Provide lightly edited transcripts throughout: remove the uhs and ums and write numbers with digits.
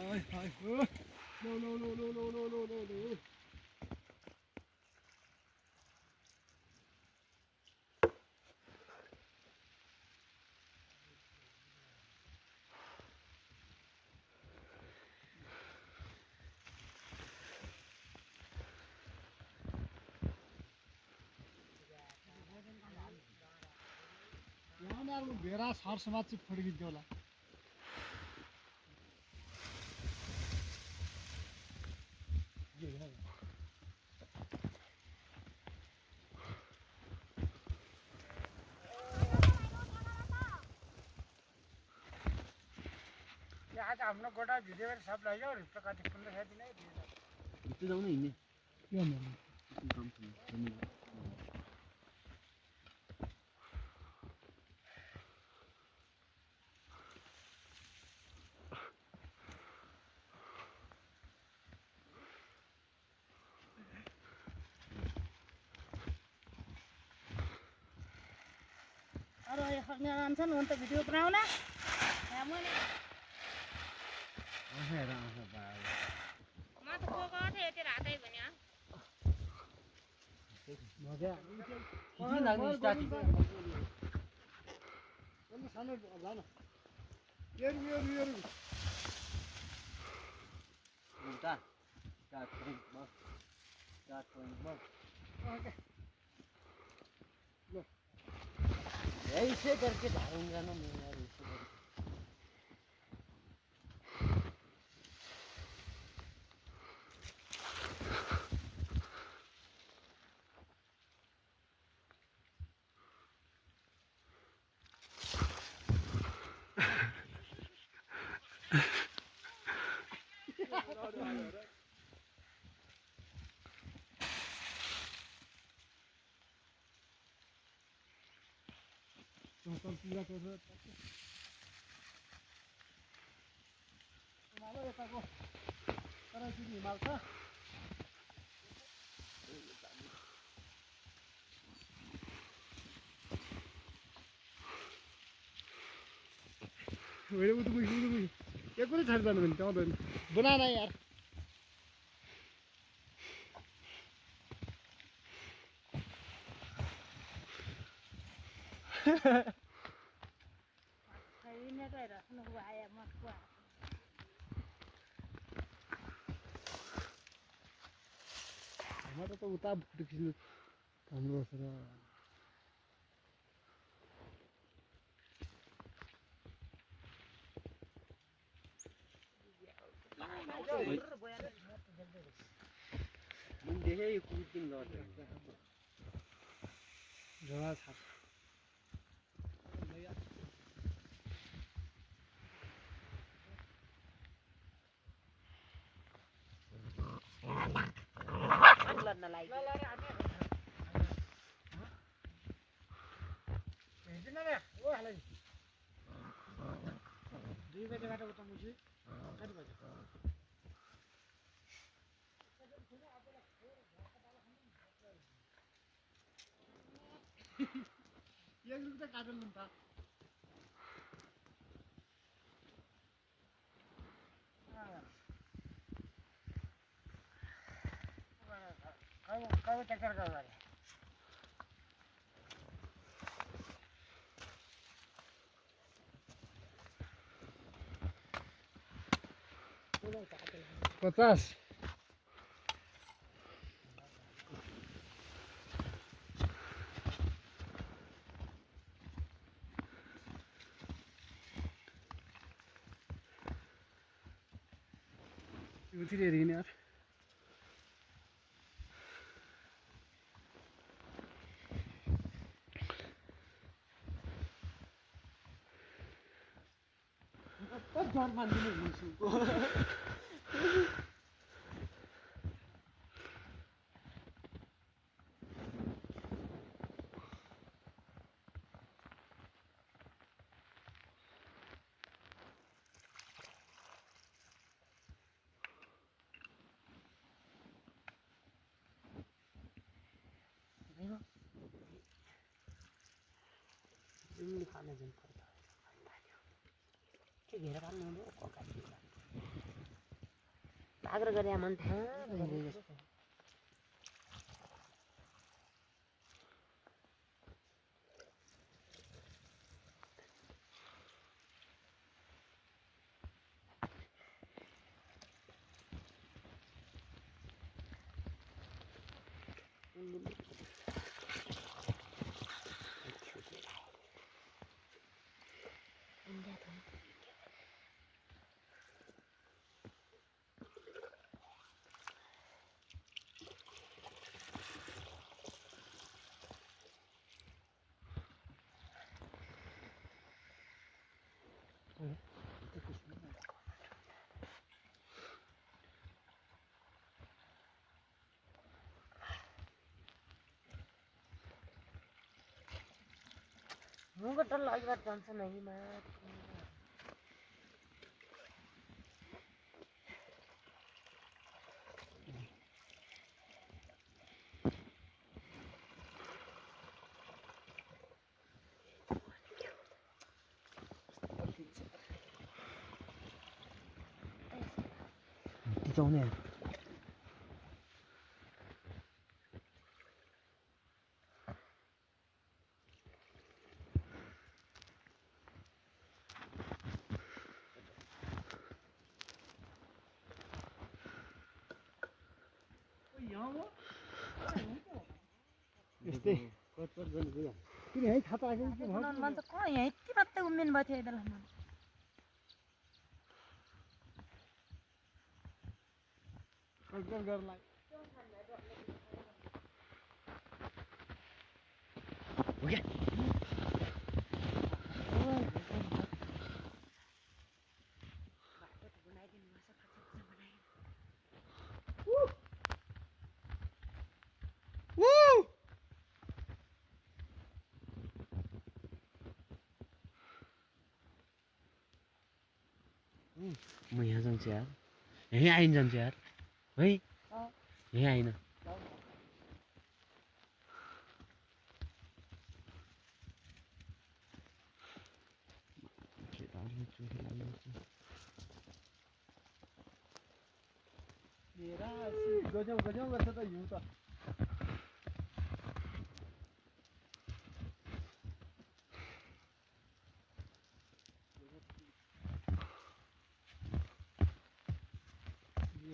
No. Vera सरसमाज चाहिँ फड्किन्थ्यो होला आज हाम्रो गोटा भिडियो सब लाग्यो प्रकार 15 दिन नै भित्र जाउँ न हिँड्ने के भन्नु अरे आउँछन् अन्त भिडियो बनाउन म त को थिएँ यति रातै भन्यो मजा किन लाग्नु स्टार्टिङ सानो होला न यो उल्टा 4.1 ओके लो ऐसे करके ढालूंगा ना मैं यार ऐसे करके तो पूरा कर रहा है यताको तर चाहिँ हिमाल छ वेरे उठ एक पनि छाड जानु भने आउँदैन बनाना यार हमारा तो उता फोटो खिच्नु राम्रो छ र mun देखे यो कुकिङ गर्छ जरा छ लड्न लागि ओ हालै 2 बजेबाट उता मुसी कति बजे एक रुख त काट्नु नि त कब ट्रैक्टर का गाड़ी पचास उतिर हेरिने यार डर मान्दिनु मुसुको खाने जुन पर्छ के घेर पाल्नु हो ककाली आग्रह गरे मन थाहा गरे जस्तो मुंगा टल्ल अगाडि जान्छ नहीं मा टिचाउने यस्तै कटकट गर्नु गयो किन है खाता आएको के भयो मन त कहाँ यहाँ यति मात्रै उम्मेन भयो थियो बेला मन कटकट गर्नलाई हो क्या म यहाँ जान्छु यार यहीँ आइन जान्छु यार है यहीँ आइन गजौँ गजौँ गर्छ त हिउँ त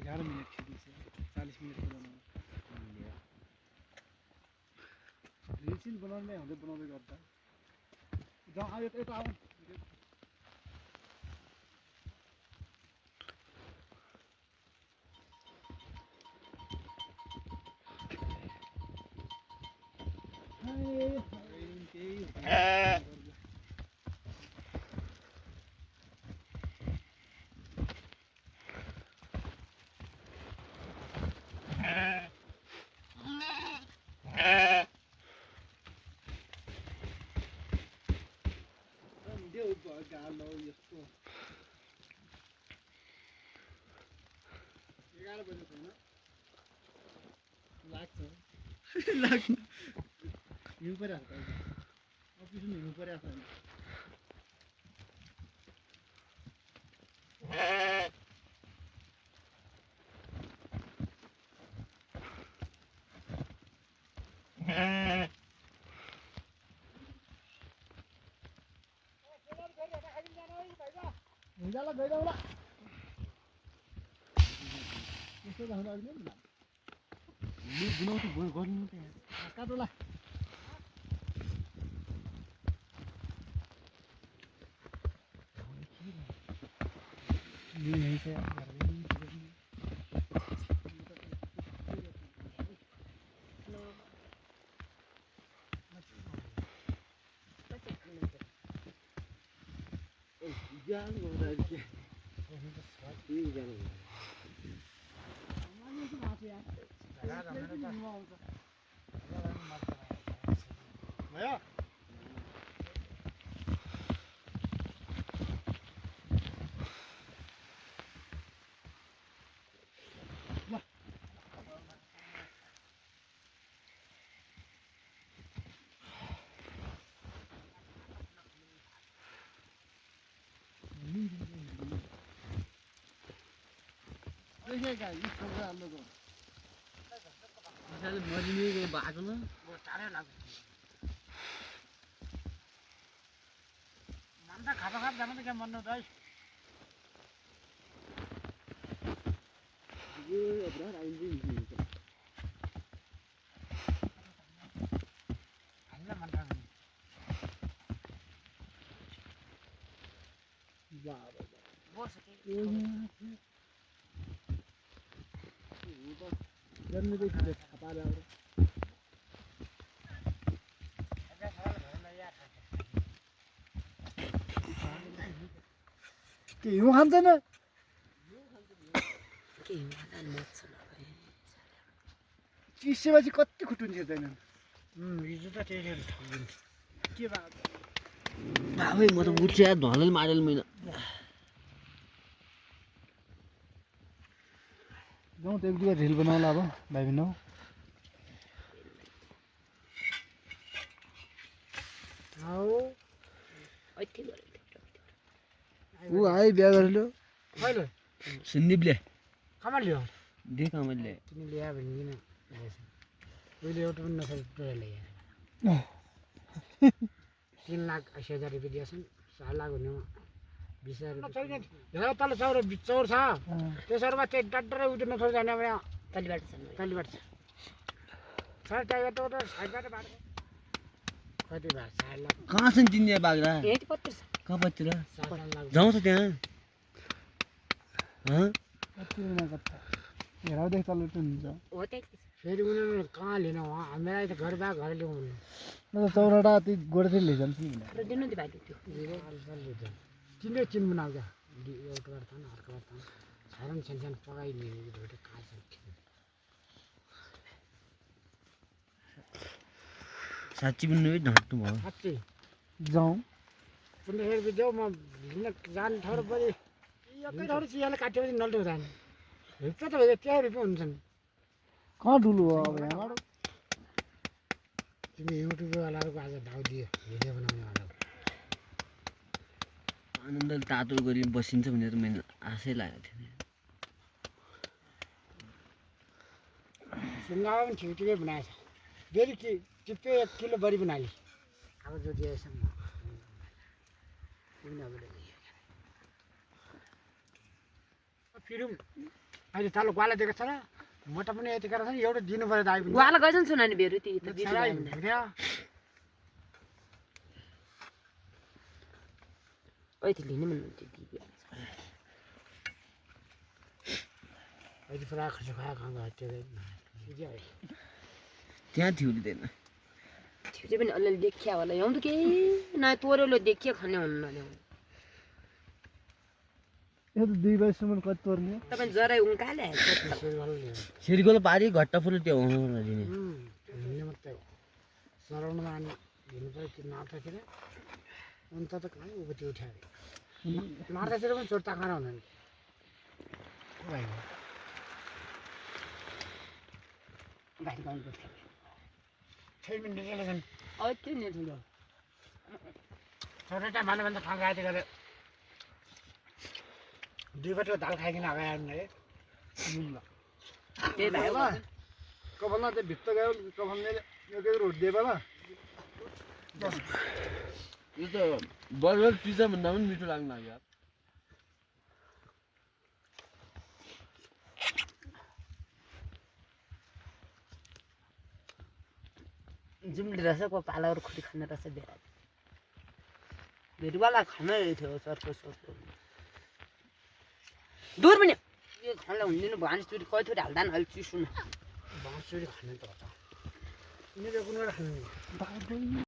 एघार मिनट खिचिसक्यो 40 मिनट बनाउनु रिल्सिन बनाउँदै हुँदै बनाउँदै गर्दा जाउँ आयो यता आउँ गालो यस्तो 11 बजे छैन लाग्छ लाग्छ हिउँ परिहाल्छ अफिसमा हिउँ परिहाल्छ Enggak lah, gak lah. Itu dah hendak ni. Ni gunung tu gunung tu. Akar tu lah. Ni yang saya jangan ngomong aja. Ini jangan. Mana itu apa ya? Maya. मरिने बाटो न टाढै लाग्छ मन त खाँदा खाँदा जानु त क्या मन नहुँदा है हामीलाई मन लाग्छ बोर्छ के के हिउँ खान्छ न के हिउँदन मर्छ नभए चिसेपछि कति खुट्टुन्थ्यो छैन हिजो त त्यही ठगिन्छ के भएको बाबै म त उठ्छ यार धनले मारेल मैन जाउँ त एक दुई रिल बनाउला अब भाइ भिन्नौ ऊ आइ बिहा गरेलो कहिले सन्दीपले कमा लियो दे कमाले तिमी ल्यायो भने किन उहिले एउटा पनि नसकेर ल्यायो 3,80,000 रुपियाँ दिएछन् 4 लाख हुने 20,000 रुपियाँ तल चौर छ त्यसोमा चाहिँ डड्डरै उठ्न नथोर जाने तलीबाट छ सर टाइगर त साइडबाट बाटो कति भयो 4 लाख कहाँ छन् तिनजना बाग्रा कहाँ पतिर जाउँ त त्यहाँ हेराउदेखि तल हुन्छ फेरि उनीहरू कहाँ लिन उहाँ हामीलाई त घर बा घर ल्याउनु न त चौराटा ती गोडथे लैजान्छ नि तिनै चिन बनाउँछ एउटा गर्छन् अर्को गर्छन् सानो सानो पकाइदिने एउटा काँच साँच्ची पनि ढट्नु भयो साँच्चै जाउँ पुण्यखेरि जाउँ म जाने ठाउँ पनि एकै ठाउँ चियाले काटेपछि नल्टो जाने रुपियाँ त भयो 10 रुपियाँ हुन्छन् कहाँ ठुलो हो अब यहाँबाट तिमी युट्युबवालाहरूको आज भाउ दियो भिडियो बनाउनेवालाको आनन्दले तातो गरी बसिन्छ भनेर मैले आशै लागेको थिएँ सुङ्गामा पनि ठिकै बनाएछ फेरि टिप्पे 1 किलो बढी बनाली अब जो दिएछ फिरौँ अहिले तल ग्वाला दिएको छ र मोटा पनि यतिखेर छ नि एउटा दिनु पऱ्यो त आइपुग्छ वाला गइजन सुनानी बेरु ती त ओइ ती लिने मन दिदी अहिले पुरा खर्च खायो खाँदा त्यो त्यहाँ थिउलिँदैन त्यो चाहिँ पनि अलिअलि देखिया होला यहाँ त केही न तोरेलो देखिया खाने हुन्न ल्याउनु यो त 2 बजेसम्म कति तोर्ने तपाईँ जरै उङ्काले सिरिकोलो पारी घट्टा फुल त्यो हुनु नदिने हिँड्ने मात्रै हो सराउनुमा अनि हिँड्नु पऱ्यो त्यो नाच्दाखेरि अन्त त कहाँ उभति उठ्यो अरे मार्दाखेरि पनि चोट ताखाएर हुनु नि छोटो टाइम भन्यो भने त खाँगा आएको गरे 2 बटो दाल खाइकन अगाडि आउनु है त्यही भयो कफलमा चाहिँ भित्त गयो कफलले एकै रोड दिए बेला यो त बर्गर पिज्जा भन्दा पनि मिठो लाग्न लाग्यो जुम्ली रहेछ को पालाहरू खुटी खाने रहेछ बेरा भेटवाला खानै थियो सर्को सर्को दूर पनि यो खानलाई हुँदैन भान्स चुरी कति थोरै हाल्दा नि अहिले चिसो न भाँस चुरी खाने त हो त यिनीहरू कुनै खानु